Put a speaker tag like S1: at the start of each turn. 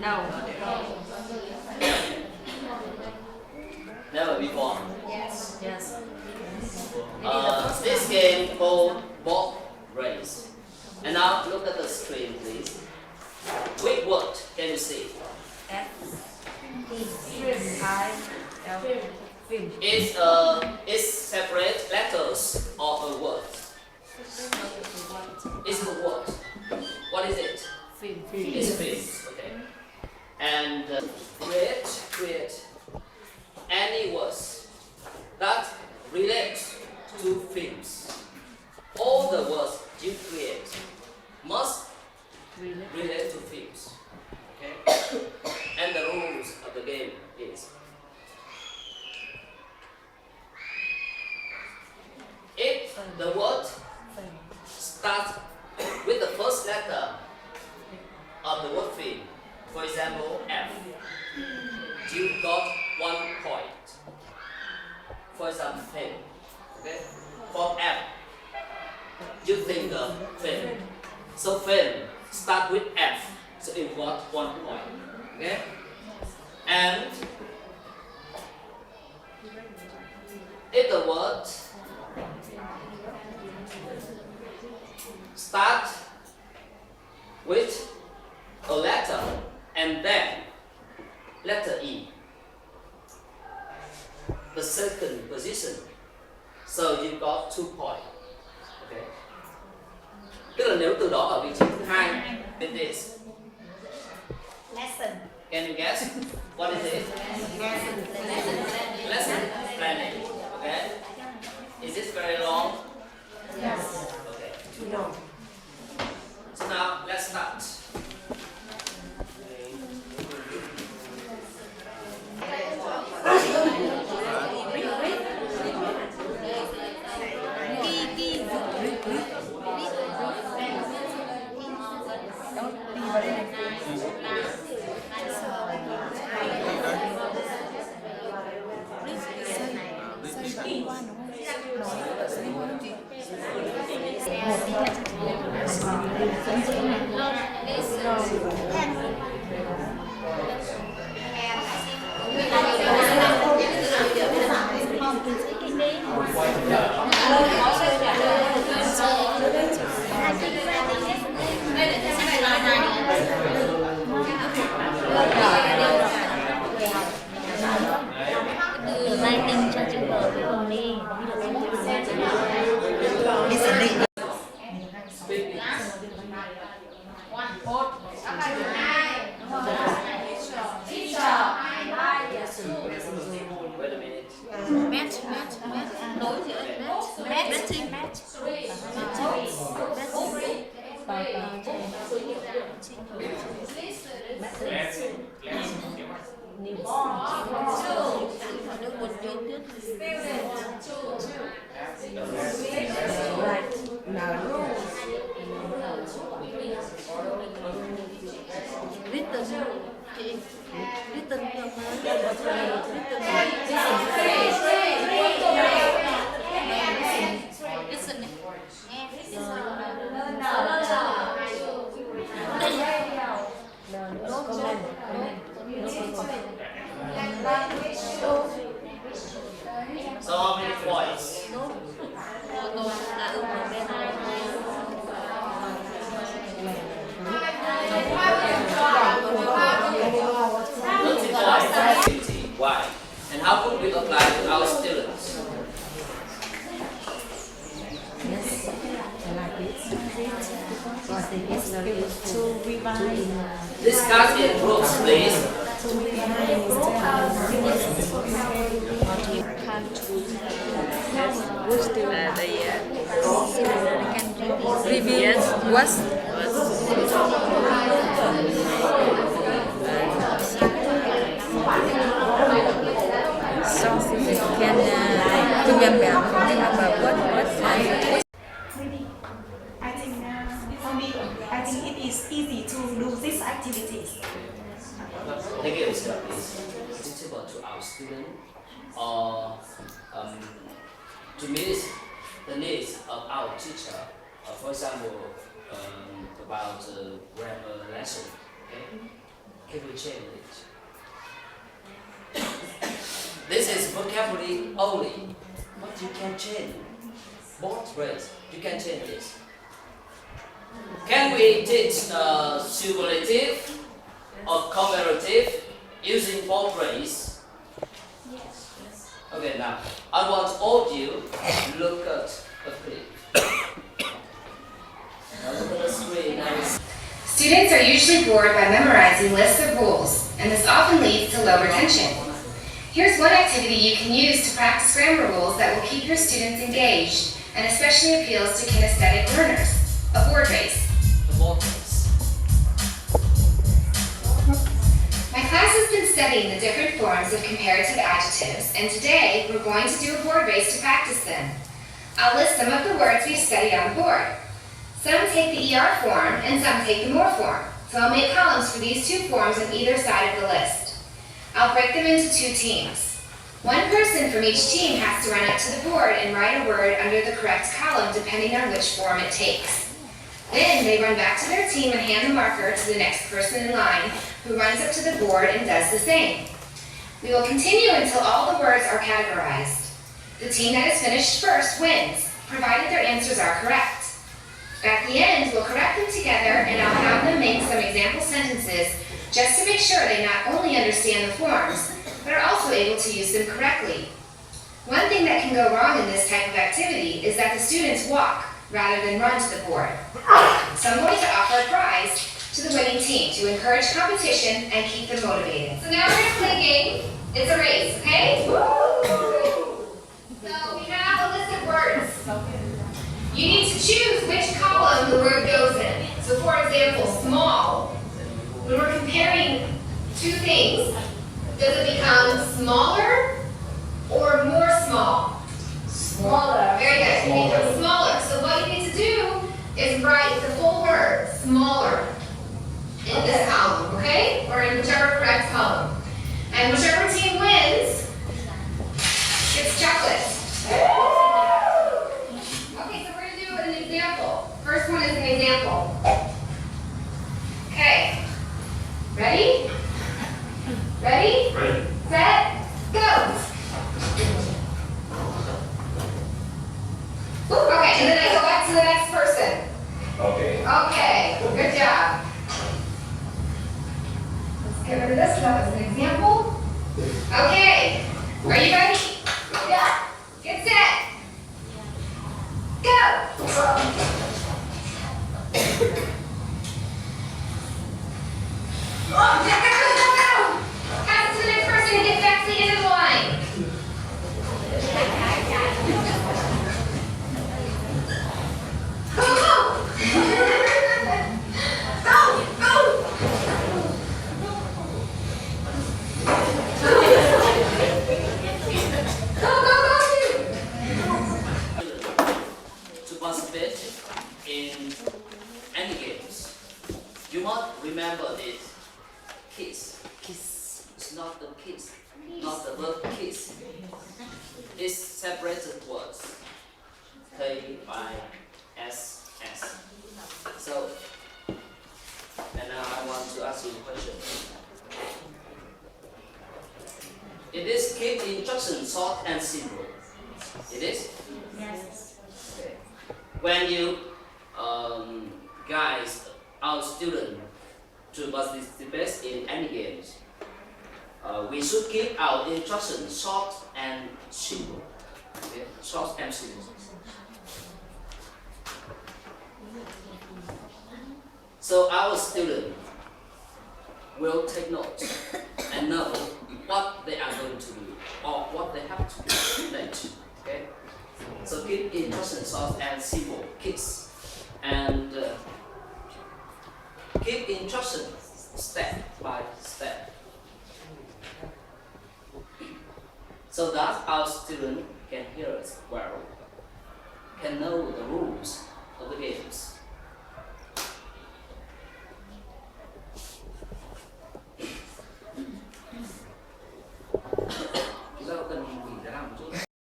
S1: No.
S2: Never before.
S1: Yes. Yes.
S2: This game called boat race. And now look at the screen, please. Which word can you see?
S1: F. I. L. Film.
S2: It's separate letters or a word. It's a word. What is it?
S1: Film.
S2: It's film. Okay. And create any words that relate to films. All the words you create must relate to films. Okay? And the rules of the game is if the word starts with the first letter of the word film, for example, F, you got 1 point. For example, film. Okay? For F, you think of film. So film start with F, so it got 1 point. Okay? And if the word start with a letter and then letter E, the second position, so you got 2 points. Okay. Tức là nếu từ đó ở vị trí thứ hai, it is.
S1: Lesson.
S2: Can you guess? What is it? Lesson planning. Okay. Is this very long?
S1: Yes.
S2: Okay.
S1: No.
S2: So now let's start.
S1: Writing cho chữ G với phần đi.
S2: Wait a minute.
S1: Match. Nối giữa matching.
S2: So how many points? Why? And how could we apply to our students? Discuss in groups, please.
S1: Review. Yes. So you can remember what.
S3: For me, I think it is easy to do these activities.
S2: Thank you, Mr. Please. Suitable to our student or to meet the needs of our teacher. For example, about grammar lesson. Okay? can we change it? This is vocabulary only, but you can change both phrase. You can change this. Can we teach superlative or comparative using both phrase?
S1: Yes.
S2: Okay, now I want all of you look at a clip. Now look at the screen.
S4: Students are usually bored by memorizing lists of rules, and this often leads to low retention. Here's one activity you can use to practice grammar rules that will keep your students engaged and especially appeals to kinesthetic learners. A board race.
S2: The board race.
S4: My class has been studying the different forms of comparative adjectives, and today we're going to do a board race to practice them. I'll list some of the words we've studied on the board. Some take the ER form and some take the MORE form, so I'll make columns for these two forms on either side of the list. I'll break them into two teams. One person from each team has to run up to the board and write a word under the correct column depending on which form it takes. Then they run back to their team and hand the marker to the next person in line, who runs up to the board and does the same. We will continue until all the words are categorized. The team that is finished first wins, provided their answers are correct. At the end, we'll correct them together and I'll have them make some example sentences just to make sure they not only understand the forms, but are also able to use them correctly. One thing that can go wrong in this type of activity is that the students walk rather than run to the board. So I'm going to offer a prize to the winning team to encourage competition and keep them motivated. So now we're going to play a game. It's a race, okay? So we have a list of words. You need to choose which column the word goes in. So for example, small. When we're comparing two things, does it become smaller or more small? Smaller. Very good. It becomes smaller. So what you need to do is write the full word, smaller, in this column, okay? Or in whichever correct column. And whichever team wins gets chocolate. Okay, so we're going to do an example. First one is an example. Okay. Ready? Ready?
S5: Ready.
S4: Set, go! Okay, and then I go back to the next person.
S5: Okay.
S4: Okay, good job. Let's get rid of this, that was an example. Okay, are you ready? Yeah. Get set. Go! Oh, no! Pass it to the next person and get back to the end of the line. Go, go! Go, go! Go, go, go!
S2: To participate in any games, you must remember this. Kiss. Kiss. It's not the kiss. Not the word kiss. It's separated words. K-I-S-S. So, and now I want to ask you a question. It is keep instruction short and simple. It is?
S1: Yes.
S2: Okay. When you guys, our students, to participate in any games, we should keep our instructions short and simple. Okay? Short and simple. So our student will take notes and know what they are going to do or what they have to do next. Okay? So keep instructions short and simple, kids, and keep instructions step by step, so that our student can hear us well, can know the rules of the games.